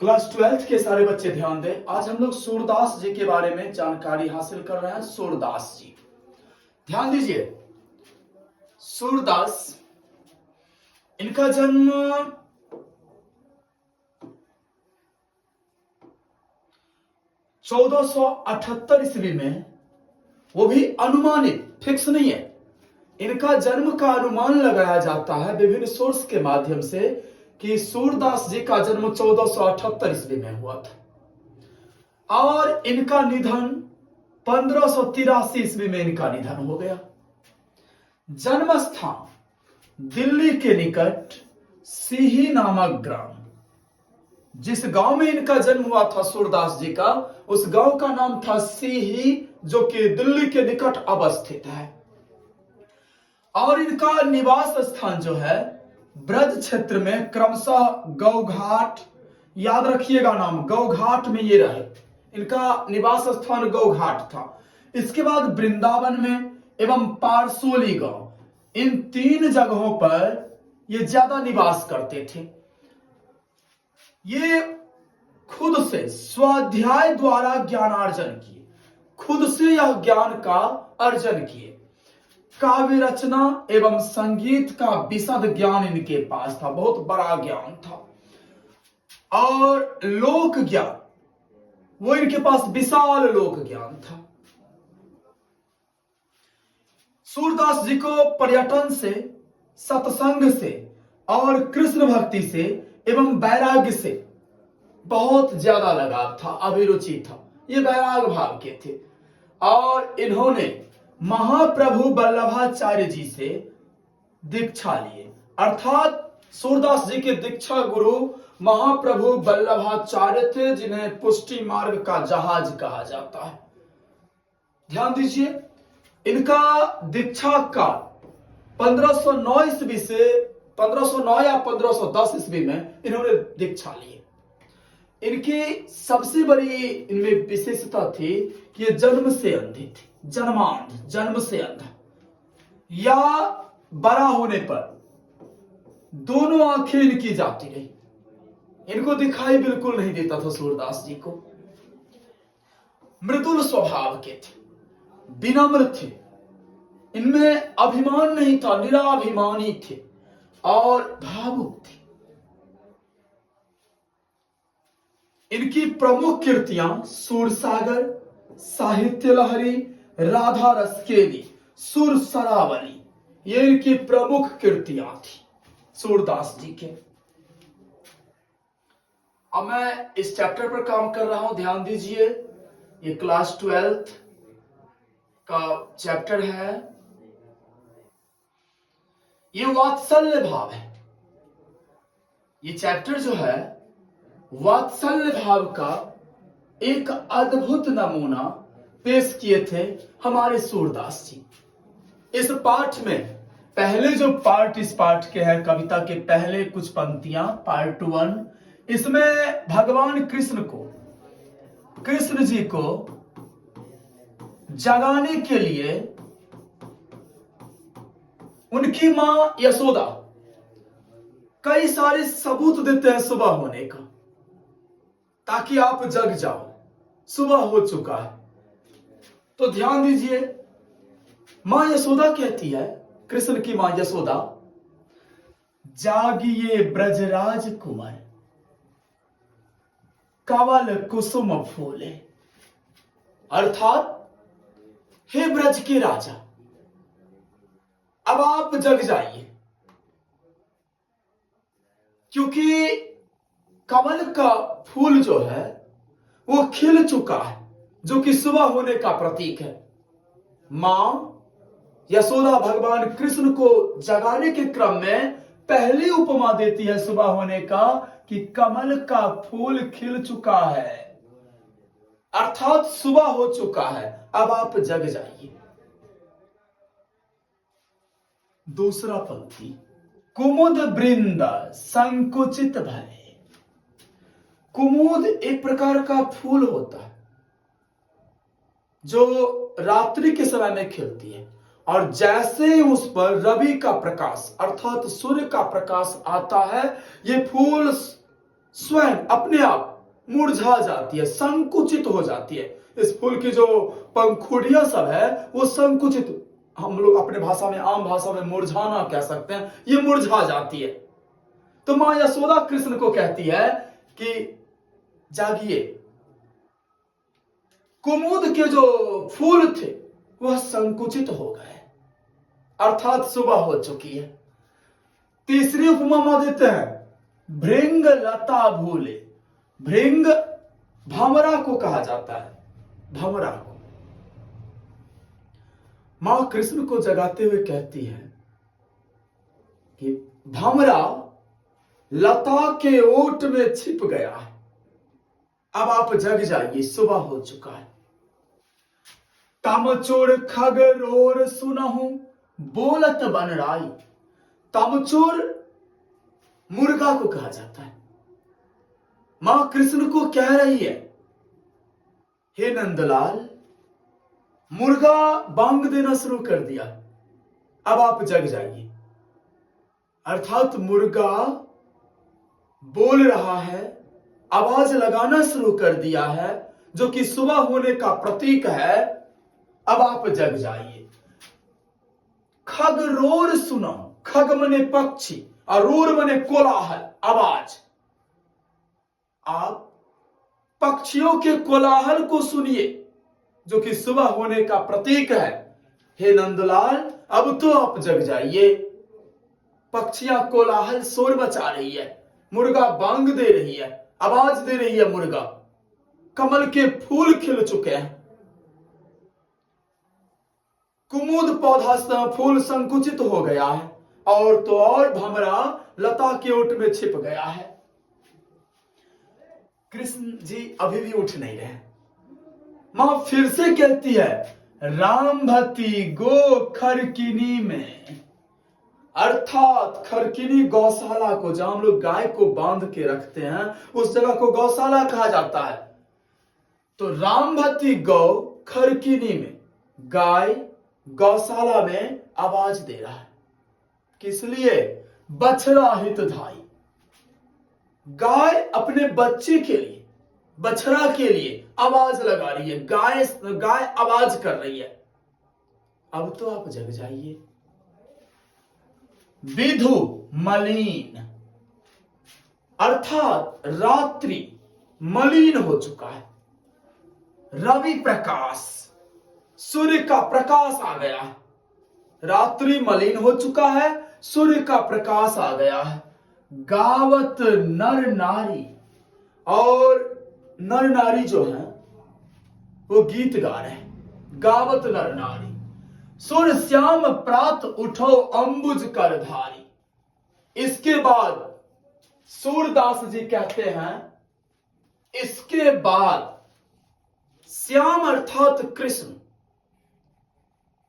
Class 12th के सारे बच्चे ध्यान दें। आज हम लोग सूरदास जी के बारे में जानकारी हासिल कर रहे हैं। सूरदास जी, ध्यान दीजिए। सूरदास, इनका जन्म 1478 ईस्वी में, वो भी अनुमानित, फिक्स नहीं है। इनका जन्म का अनुमान लगाया जाता है विभिन्न सोर्स के माध्यम से कि सूरदास जी का जन्म 1478 ईस्वी में हुआ था और इनका निधन 1583 ईस्वी में इनका निधन हो गया। जन्म स्थान दिल्ली के निकट सीही नामक ग्राम, जिस गांव में इनका जन्म हुआ था सूरदास जी का, उस गांव का नाम था सीही, जो कि दिल्ली के निकट अवस्थित है। और इनका निवास स्थान जो है ब्रज क्षेत्र में, क्रमशः गौघाट, याद रखिएगा नाम, गौघाट में ये रहे। इनका निवास स्थान गौघाट था। इसके बाद वृंदावन में एवं पारसोली गांव, इन 3 जगहों पर ये ज्यादा निवास करते थे। ये खुद से स्वाध्याय द्वारा ज्ञानार्जन किए, खुद से यह ज्ञान का अर्जन किए। काव्य रचना एवं संगीत का विशद ज्ञान इनके पास था, बहुत बड़ा ज्ञान था। और लोक ज्ञान, वो इनके पास विशाल लोक ज्ञान था। सूरदास जी को पर्यटन से, सत्संग से और कृष्ण भक्ति से एवं वैराग्य से बहुत ज्यादा लगाव था, अभिरुचि था। ये वैराग भाव के थे और इन्होंने महाप्रभु वल्लभाचार्य जी से दीक्षा लिए। अर्थात सूरदास जी के दीक्षा गुरु महाप्रभु वल्लभाचार्य थे, जिन्हें पुष्टि मार्ग का जहाज कहा जाता है। ध्यान दीजिए, इनका दीक्षा काल 1509 ईस्वी से 1509 या 1510 ईस्वी में इन्होंने दीक्षा ली। इनकी सबसे बड़ी इनमें विशेषता थी कि ये जन्म से अंधे थे, जन्मांध, जन्म से अंधा, या बड़ा होने पर दोनों आंखें इनकी जाती रही। इनको दिखाई बिल्कुल नहीं देता था सूरदास जी को। मृदुल स्वभाव के थे, विनम्र थे, इनमें अभिमान नहीं था, निराभिमानी थे और भावुक थे। इनकी प्रमुख कृतियां सूरसागर, साहित्य लहरी, राधा रसकेली, सुर सरावली, ये इनकी प्रमुख कृतियां थी सूरदास जी के। अब मैं इस चैप्टर पर काम कर रहा हूं, ध्यान दीजिए। ये क्लास 12th का चैप्टर है। ये वात्सल्य भाव है। ये चैप्टर जो है वात्सल्य भाव का एक अद्भुत नमूना पेश किए थे हमारे सूरदास जी। इस पाठ में पहले जो पार्ट, इस पाठ के हैं, कविता के पहले कुछ पंक्तियां, पार्ट 1, इसमें भगवान कृष्ण को, कृष्ण जी को जगाने के लिए उनकी मां यशोदा कई सारे सबूत देते हैं सुबह होने का, ताकि आप जग जाओ, सुबह हो चुका है। तो ध्यान दीजिए, मां यशोदा कहती है, कृष्ण की मां यशोदा, जागिए ब्रजराज कुमार, कवल कुसुम फूले। अर्थात हे ब्रज के राजा, अब आप जग जाइए, क्योंकि कमल का फूल जो है वो खिल चुका है, जो कि सुबह होने का प्रतीक है। मां यशोदा भगवान कृष्ण को जगाने के क्रम में पहली उपमा देती है सुबह होने का, कि कमल का फूल खिल चुका है, अर्थात सुबह हो चुका है, अब आप जग जाइए। दूसरा पंक्ति, कुमुद वृंद संकुचित भय। कुमुद एक प्रकार का फूल होता है जो रात्रि के समय में खिलती है, और जैसे ही उस पर रवि का प्रकाश अर्थात सूर्य का प्रकाश आता है, ये फूल स्वयं अपने आप मुरझा जाती है, संकुचित हो जाती है। इस फूल की जो पंखुड़ियां सब है वो संकुचित, हम लोग अपने भाषा में, आम भाषा में मुरझाना कह सकते हैं, ये मुरझा जाती है। तो मां यशोदा कृष्ण को कहती है कि जागिए, कुमुद के जो फूल थे वह संकुचित हो गए, अर्थात सुबह हो चुकी है। तीसरी उपमा मां देते हैं, भृंग लता भूले। भृंग भंवरा को कहा जाता है, भंवरा को। मां कृष्ण को जगाते हुए कहती है कि भंवरा लता के ओट में छिप गया है, अब आप जग जाइए, सुबह हो चुका है। तामचोर खग रोर सुनहु बोलत बनराई। तामचोर मुर्गा को कहा जाता है। मां कृष्ण को कह रही है, हे नंदलाल, मुर्गा बांग देना शुरू कर दिया, अब आप जग जाइए। अर्थात मुर्गा बोल रहा है, आवाज लगाना शुरू कर दिया है, जो कि सुबह होने का प्रतीक है, अब आप जग जाइए। खग रोर सुनो, खग मने पक्षी और रोर मने कोलाहल, आवाज। आप पक्षियों के कोलाहल को सुनिए, जो कि सुबह होने का प्रतीक है। हे नंदलाल, अब तो आप जग जाइए। पक्षियां कोलाहल, शोर मचा रही है, मुर्गा बांग दे रही है, आवाज दे रही है मुर्गा। कमल के फूल खिल चुके हैं, कुमुद पौधा फूल संकुचित हो गया है, और तो और भंवरा लता के ओट में छिप गया है। कृष्ण जी अभी भी उठ नहीं रहे। मां फिर से कहती है, राम भती गो खरकिनी में। अर्थात खरकिनी गौशाला को, जहां हम लोग गाय को बांध के रखते हैं, उस जगह को गौशाला कहा जाता है। तो रामभती गौ खरकिनी में, गाय गौशाला में आवाज दे रहा है। किस लिए? बछड़ा हितधाई। गाय अपने बच्चे के लिए, बछड़ा के लिए आवाज लगा रही है, गाय आवाज कर रही है, अब तो आप जग जाइए। विधु मलिन, अर्थात रात्रि मलिन हो चुका है। रवि प्रकाश, सूर्य का प्रकाश आ गया है। रात्रि मलिन हो चुका है, सूर्य का प्रकाश आ गया है। गावत नर नारी, और नर नारी जो है वो गीत गा रहे हैं। गावत नर नारी, सुर श्याम प्रात उठो अंबुज करधारी। इसके बाद सूरदास जी कहते हैं, इसके बाद श्याम अर्थात कृष्ण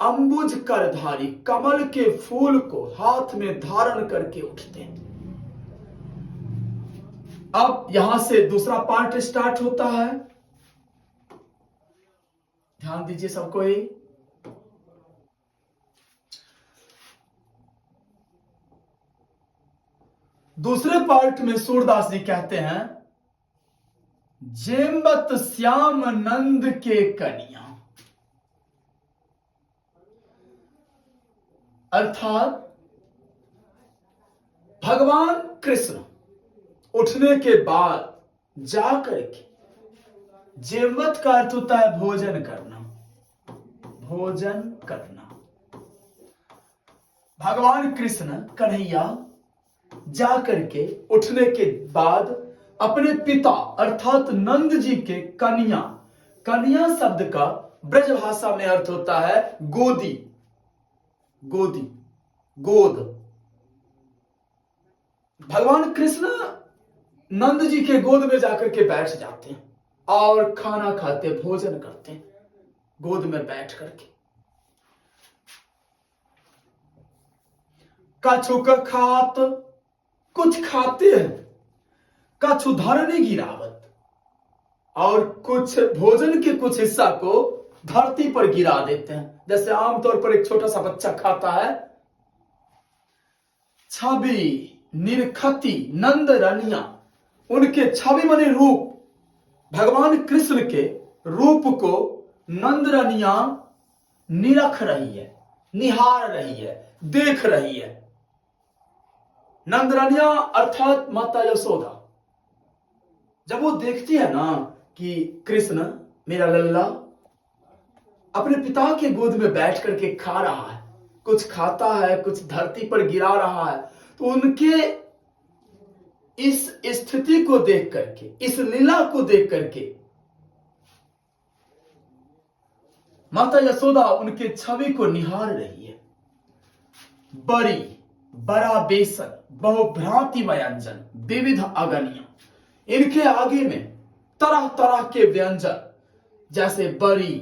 अंबुज करधारी, कमल के फूल को हाथ में धारण करके उठते हैं। अब यहां से दूसरा पार्ट स्टार्ट होता है। ध्यान दीजिए सबको। ये दूसरे पार्ट में सूरदास जी कहते हैं, जेमत श्याम नंद के कन्या। अर्थात भगवान कृष्ण उठने के बाद जाकर के, जेमत का अर्थ होता है भोजन करना, भोजन करना। भगवान कृष्ण कन्हैया जाकर के उठने के बाद अपने पिता अर्थात नंद जी के कन्या, कन्या शब्द का ब्रज भाषा में अर्थ होता है गोदी, गोदी, गोद। भगवान कृष्ण नंद जी के गोद में जाकर के बैठ जाते हैं और खाना खाते, भोजन करते हैं गोद में बैठ करके। कछुक खात, कुछ खाते हैं, कछु धरनी गिरावत, और कुछ भोजन के कुछ हिस्सा को धरती पर गिरा देते हैं, जैसे आमतौर पर एक छोटा सा बच्चा खाता है। छवि निरखती नंद रनिया, उनके छवि बने रूप, भगवान कृष्ण के रूप को नंदरानिया निरख रही है, निहार रही है, देख रही है। नंदरानिया अर्थात माता यशोदा जब वो देखती है ना कि कृष्ण मेरा लल्ला अपने पिता के गोद में बैठ करके खा रहा है, कुछ खाता है, कुछ धरती पर गिरा रहा है, तो उनके इस स्थिति को देख करके, इस लीला को देख करके माता यशोदा उनके छवि को निहार रही है। बड़ा बेसन, बहुभ्रांति व्यंजन, विविध अगनिया, इनके आगे में तरह तरह के व्यंजन जैसे बड़ी,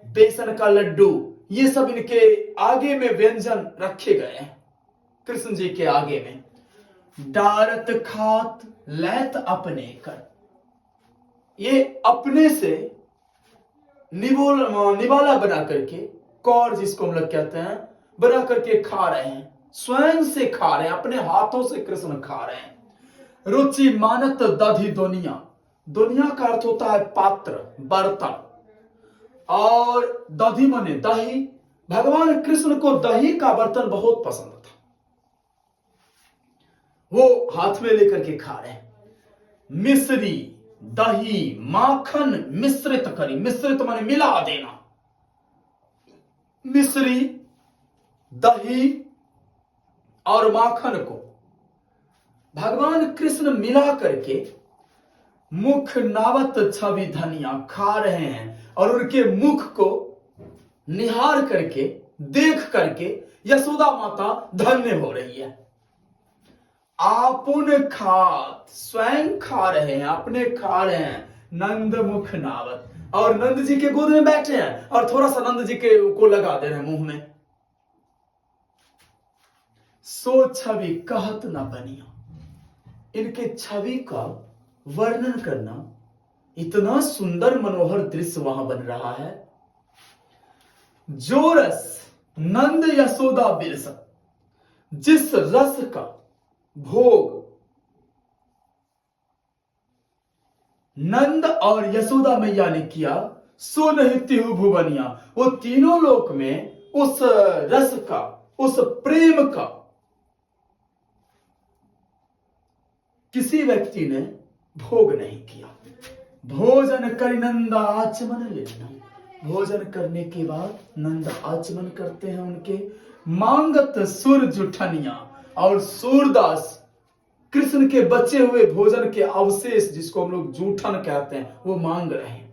बेसन का लड्डू, ये सब इनके आगे में व्यंजन रखे गए हैं। कृष्ण जी के आगे में डारत खात लैत अपने कर, ये अपने से निवाला बना करके, कौर जिसको हम लोग कहते हैं, बना करके खा रहे हैं, स्वयं से खा रहे हैं, अपने हाथों से कृष्ण खा रहे हैं। रुचि मानत दधि दुनिया, दुनिया का अर्थ होता है पात्र, बर्तन, और दधि माने दही। भगवान कृष्ण को दही का बर्तन बहुत पसंद था, वो हाथ में लेकर के खा रहे हैं। मिश्री, दही, माखन मिश्रित करी, मिश्रित माने मिला देना, मिश्री, दही और माखन को भगवान कृष्ण मिला करके मुख नावत छवि धनिया खा रहे हैं, और उनके मुख को निहार करके, देख करके यशोदा माता धन्य हो रही है। आपुन खात, स्वयं खा रहे हैं, अपने खा रहे हैं। नंद मुख नावत, और नंद जी के गोद में बैठे हैं और थोड़ा सा नंद जी के को लगा दे रहे हैं मुंह में। सो छवि कहत न बनिया, इनके छवि का वर्णन करना, इतना सुंदर मनोहर दृश्य वहां बन रहा है। जो रस नंद यशोदा बिरसा, जिस रस का भोग नंद और यशोदा मैया ने किया, सो नहीं तिहु भुवनिया, वो तीनों लोक में उस रस का, उस प्रेम का किसी व्यक्ति ने भोग नहीं किया। भोजन कर नंद आचमन लेना, भोजन करने के बाद नंद आचमन करते हैं उनके। मांगत सुर जुठनिया, और सूरदास कृष्ण के बचे हुए भोजन के अवशेष, जिसको हम लोग जूठन कहते हैं, वो मांग रहे हैं।